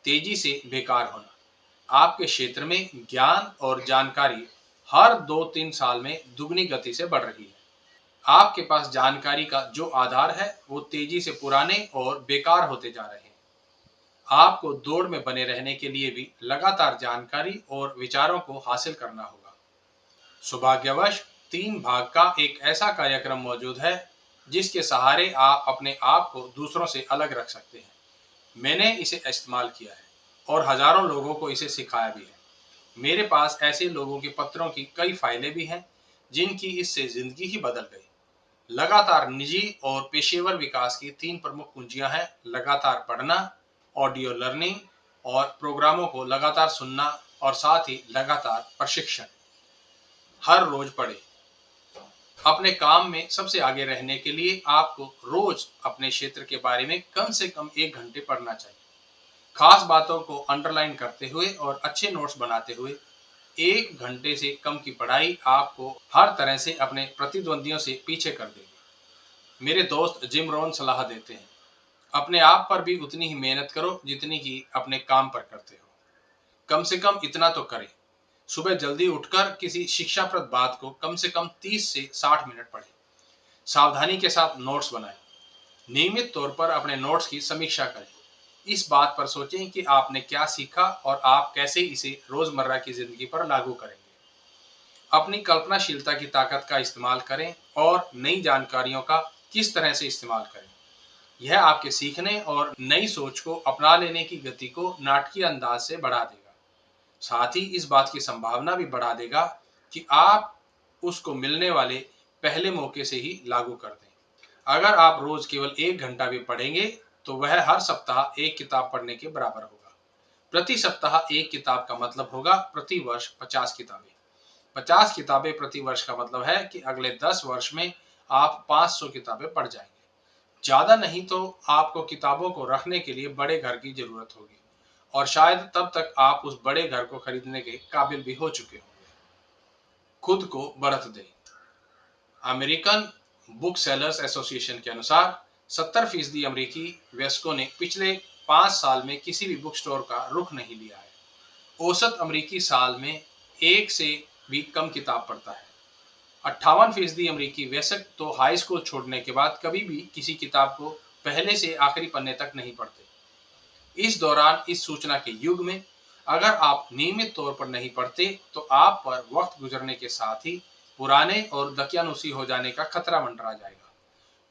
तेजी से बेकार होना। आपके क्षेत्र में ज्ञान और जानकारी हर 2-3 साल में दुगनी गति से बढ़ रही है। आपके पास जानकारी का जो आधार है वो तेजी से पुराने और बेकार होते जा रहे हैं। आपको दौड़ में बने रहने के लिए भी लगातार जानकारी और विचारों को हासिल करना होगा। सौभाग्यवश 3 भाग का एक ऐसा कार्यक्रम मौजूद है जिसके सहारे आप अपने आप को दूसरों से अलग रख सकते हैं। मैंने इसे इस्तेमाल किया है और हजारों लोगों को इसे सिखाया भी है। मेरे पास ऐसे लोगों के पत्रों की कई फाइलें भी हैं जिनकी इससे जिंदगी ही बदल गई। लगातार निजी और पेशेवर विकास की 3 प्रमुख कुंजियां हैं: लगातार पढ़ना, ऑडियो लर्निंग और प्रोग्रामों को लगातार सुनना, और साथ ही लगातार प्रशिक्षण। हर रोज पढ़े। अपने काम में सबसे आगे रहने के लिए आपको रोज अपने क्षेत्र के बारे में कम से कम 1 घंटे पढ़ना चाहिए। खास बातों को अंडरलाइन करते हुए और अच्छे नोट्स बनाते हुए। 1 घंटे से कम की पढ़ाई आपको हर तरह से अपने प्रतिद्वंदियों से पीछे कर देगी। मेरे दोस्त जिम रोहन सलाह देते हैं, अपने आप पर भी उतनी ही मेहनत करो जितनी कि अपने काम पर करते हो। कम से कम इतना तो करें, सुबह जल्दी उठकर किसी शिक्षाप्रद बात को कम से कम 30 से 60 मिनट पढ़ें। सावधानी के साथ नोट्स बनाएं। नियमित तौर पर अपने नोट्स की समीक्षा करें। इस बात पर सोचें कि आपने क्या सीखा और आप कैसे इसे रोजमर्रा की जिंदगी पर लागू करेंगे। अपनी कल्पनाशीलता की ताकत का इस्तेमाल करें और नई जानकारियों का किस तरह से इस्तेमाल करें। यह आपके सीखने और नई सोच को अपना लेने की गति को नाटकीय अंदाज से बढ़ा देगा। साथ ही इस बात की संभावना भी बढ़ा देगा कि आप उसको मिलने वाले पहले मौके से ही लागू कर दें। अगर आप रोज केवल 1 घंटा भी पढ़ेंगे तो वह हर सप्ताह एक किताब पढ़ने के बराबर होगा। प्रति सप्ताह एक किताब का मतलब होगा प्रति वर्ष 50 किताबें। 50 किताबें प्रति वर्ष का मतलब है कि अगले 10 वर्ष में आप 500 किताबें पढ़ जाएंगे। ज्यादा नहीं तो आपको किताबों को रखने के लिए बड़े घर की जरूरत होगी, और शायद तब तक आप उस बड़े घर को खरीदने के काबिल भी हो चुके होंगे। खुद को बढ़त दें। अमेरिकन बुक सेलर्स एसोसिएशन के अनुसार 70% अमेरिकी वयस्कों ने पिछले 5 साल में किसी भी बुक स्टोर का रुख नहीं लिया है। औसत अमेरिकी साल में एक से भी कम किताब पढ़ता है। 58% अमेरिकी वयस्क तो हाई स्कूल छोड़ने के बाद कभी भी किसी किताब को पहले से आखिरी पन्ने तक नहीं पढ़ते। इस दौरान इस सूचना के युग में अगर आप नियमित तौर पर नहीं पढ़ते तो आप पर वक्त गुजरने के साथ ही पुराने और दकियानुसी हो जाने का खतरा मंडरा जाएगा।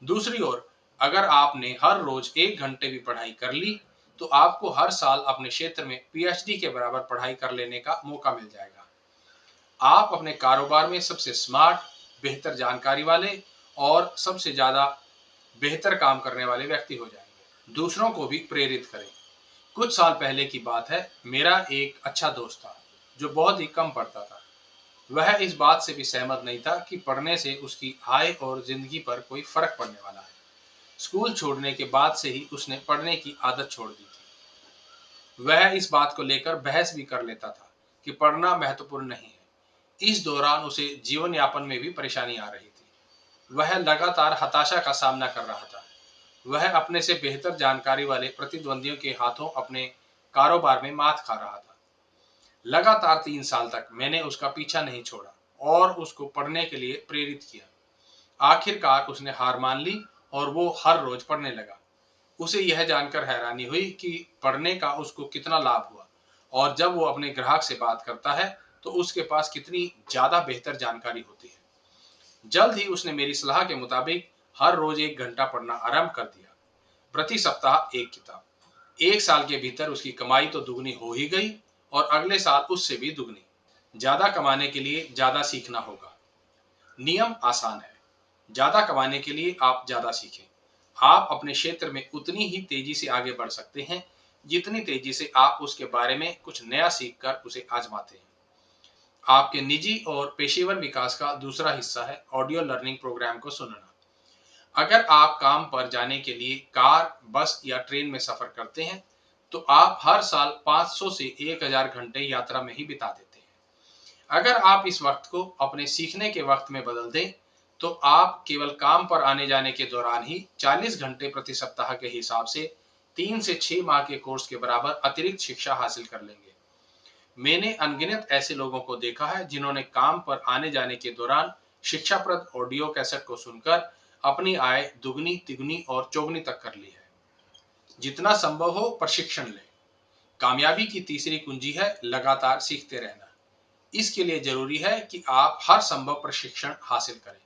दूसरी ओर, अगर आपने हर रोज 1 घंटे भी पढ़ाई कर ली तो आपको हर साल अपने क्षेत्र में पीएचडी के बराबर पढ़ाई कर लेने का मौका मिल जाएगा। आप अपने कारोबार में सबसे स्मार्ट, बेहतर जानकारी वाले और सबसे ज्यादा बेहतर काम करने वाले व्यक्ति हो जाएंगे। दूसरों को भी प्रेरित करें। कुछ साल पहले की बात है, मेरा एक अच्छा दोस्त था जो बहुत ही कम पढ़ता था। वह इस बात से भी सहमत नहीं था कि पढ़ने से उसकी आय और जिंदगी पर कोई फर्क पड़ने वाला है। स्कूल छोड़ने के बाद से ही उसने पढ़ने की आदत छोड़ दी थी। वह इस बात को लेकर बहस भी कर लेता था कि पढ़ना महत्वपूर्ण नहीं है। इस दौरान उसे जीवन यापन में भी परेशानी आ रही थी। वह लगातार हताशा का सामना कर रहा था। वह अपने से बेहतर जानकारी वाले प्रतिद्वंदियों के हाथों अपने कारोबार में मात खा रहा था। लगातार 3 साल तक मैंने उसका पीछा नहीं छोड़ा और उसको पढ़ने के लिए प्रेरित किया। आखिरकार उसने हार मान ली और वो हर रोज पढ़ने लगा। उसे यह जानकर हैरानी हुई कि पढ़ने का उसको कितना लाभ हुआ और जब वो अपने ग्राहक से बात करता है तो उसके पास कितनी ज्यादा बेहतर जानकारी होती है। जल्द ही उसने मेरी सलाह के मुताबिक हर रोज 1 घंटा पढ़ना आरंभ कर दिया। प्रति सप्ताह एक किताब। 1 साल के भीतर उसकी कमाई तो दुगनी हो ही गई और अगले साल उससे भी दुगनी। ज्यादा कमाने के लिए ज्यादा सीखना होगा। नियम आसान है। ज्यादा कमाने के लिए आप ज्यादा सीखें। आप अपने क्षेत्र में उतनी ही तेजी से आगे बढ़ सकते हैं जितनी तेजी से आप उसके बारे में कुछ नया सीखकर उसे आजमाते हैं। आपके निजी और पेशेवर विकास का दूसरा हिस्सा है ऑडियो लर्निंग प्रोग्राम को सुनना। अगर आप काम पर जाने के लिए कार, बस या ट्रेन में सफर करते हैं तो आप हर साल 500 से 1000 घंटे यात्रा में ही बिता देते हैं। अगर आप इस वक्त को अपने सीखने के वक्त में बदल दें तो आप केवल काम पर आने जाने के दौरान ही 40 घंटे प्रति सप्ताह के हिसाब से 3 से 6 माह के कोर्स के बराबर अतिरिक्त शिक्षा हासिल कर लेंगे। मैंने अनगिनत ऐसे लोगों को देखा है जिन्होंने काम पर आने जाने के दौरान शिक्षाप्रद ऑडियो कैसेट को सुनकर अपनी आय दुगनी, तिगुनी और चौगुनी तक कर ली है। जितना संभव हो प्रशिक्षण लें। कामयाबी की तीसरी कुंजी है लगातार सीखते रहना। इसके लिए जरूरी है कि आप हर संभव प्रशिक्षण हासिल करें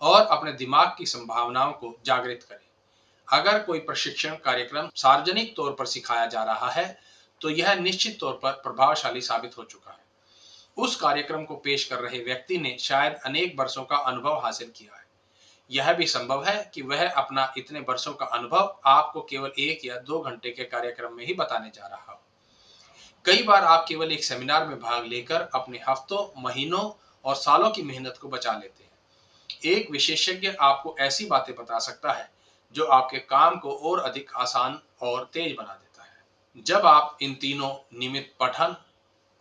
और अपने दिमाग की संभावनाओं को जागृत करें। अगर कोई प्रशिक्षण कार्यक्रम सार्वजनिक तौर पर सिखाया जा रहा है तो यह निश्चित तौर पर प्रभावशाली साबित हो चुका है। उस कार्यक्रम को पेश कर रहे व्यक्ति ने शायद अनेक वर्षों का अनुभव हासिल किया है। यह भी संभव है कि वह अपना इतने वर्षों का अनुभव आपको केवल 1 या 2 घंटे के कार्यक्रम में ही बताने जा रहा हो। कई बार आप केवल एक सेमिनार में भाग लेकर अपने हफ्तों, महीनों और सालों की मेहनत को बचा लेते हैं। एक विशेषज्ञ आपको ऐसी बातें बता सकता है जो आपके काम को और अधिक आसान और तेज बना देता है। जब आप इन तीनों, नियमित पठन,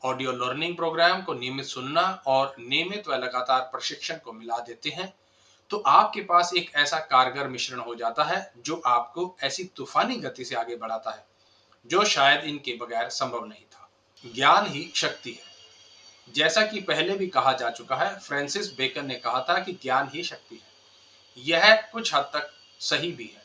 ऑडियो लर्निंग प्रोग्राम को नियमित सुनना और नियमित व लगातार प्रशिक्षण को मिला देते हैं तो आपके पास एक ऐसा कारगर मिश्रण हो जाता है जो आपको ऐसी तूफानी गति से आगे बढ़ाता है जो शायद इनके बगैर संभव नहीं था। ज्ञान ही शक्ति है। जैसा कि पहले भी कहा जा चुका है, फ्रांसिस बेकन ने कहा था कि ज्ञान ही शक्ति है। यह कुछ हद तक सही भी है।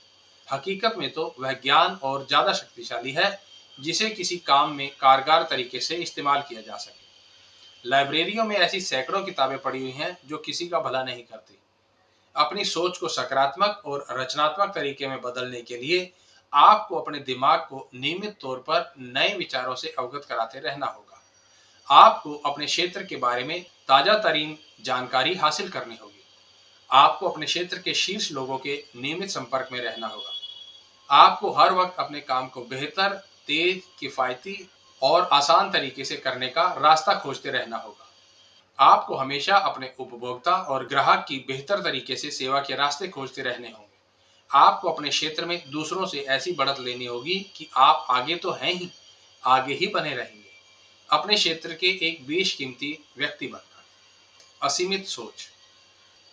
हकीकत में तो वह ज्ञान और ज्यादा शक्तिशाली है जिसे किसी काम में कारगर तरीके से इस्तेमाल किया जा सके। लाइब्रेरियों में ऐसी सैकड़ों किताबें पड़ी हुई हैं जो किसी का भला नहीं करती। अपनी सोच को सकारात्मक और रचनात्मक तरीके में बदलने के लिए आपको अपने दिमाग को नियमित तौर पर नए विचारों से अवगत कराते रहना होगा। आपको अपने क्षेत्र के बारे में ताजा तरीन जानकारी हासिल करनी होगी। आपको अपने क्षेत्र के शीर्ष लोगों के नियमित संपर्क में रहना होगा। आपको हर वक्त अपने काम को बेहतर, तेज, किफायती और आसान तरीके से करने का रास्ता खोजते रहना होगा। आपको हमेशा अपने उपभोक्ता और ग्राहक की बेहतर तरीके से सेवा के रास्ते खोजते रहने होंगे। आपको अपने क्षेत्र में दूसरों से ऐसी बढ़त लेनी होगी कि आप आगे तो हैं ही, आगे ही बने रहेंगे। अपने क्षेत्र के एक बेशकीमती व्यक्ति बनना। असीमित सोच।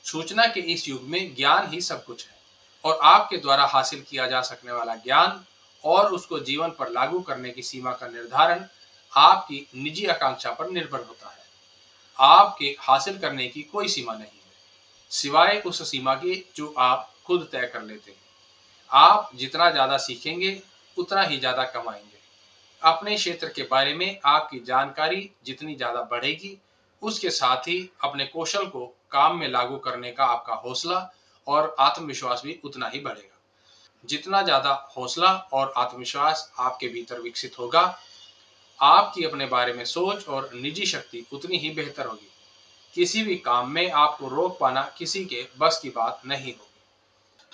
सूचना के इस युग में ज्ञान ही सब कुछ है और आपके द्वारा हासिल किया जा सकने वाला ज्ञान और उसको जीवन पर लागू करने की सीमा का निर्धारण आपकी निजी आकांक्षा पर निर्भर होता है। आपके हासिल करने की कोई सीमा नहीं है सिवाय उस सीमा के जो आप खुद तय कर लेते हैं। आप जितना ज्यादा सीखेंगे उतना ही ज्यादा कमाएंगे। अपने क्षेत्र के बारे में आपकी जानकारी जितनी ज़्यादा बढ़ेगी, उसके साथ ही अपने कौशल को काम में लागू करने का आपका हौसला और आत्मविश्वास भी उतना ही बढ़ेगा। जितना ज़्यादा हौसला और आत्मविश्वास आपके भीतर विकसित होगा, आपकी अपने बारे में सोच और निजी शक्ति उतनी ही बेहतर होगी। किसी भी काम में आपको रोक पाना किसी के बस की बात नहीं होगी।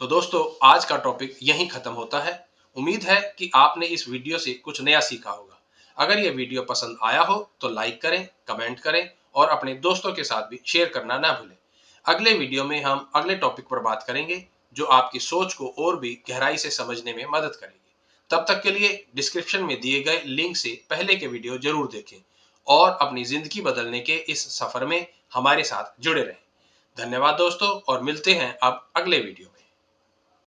तो दोस्तों, आज का टॉपिक यहीं खत्म होता है। उम्मीद है कि आपने इस वीडियो से कुछ नया सीखा होगा। अगर यह वीडियो पसंद आया हो तो लाइक करें, कमेंट करें और अपने दोस्तों के साथ भी शेयर करना ना भूलें। अगले वीडियो में हम अगले टॉपिक पर बात करेंगे जो आपकी सोच को और भी गहराई से समझने में मदद करेगी। तब तक के लिए डिस्क्रिप्शन में दिए गए लिंक से पहले के वीडियो जरूर देखें और अपनी जिंदगी बदलने के इस सफर में हमारे साथ जुड़े रहें। धन्यवाद दोस्तों, और मिलते हैं अब अगले वीडियो।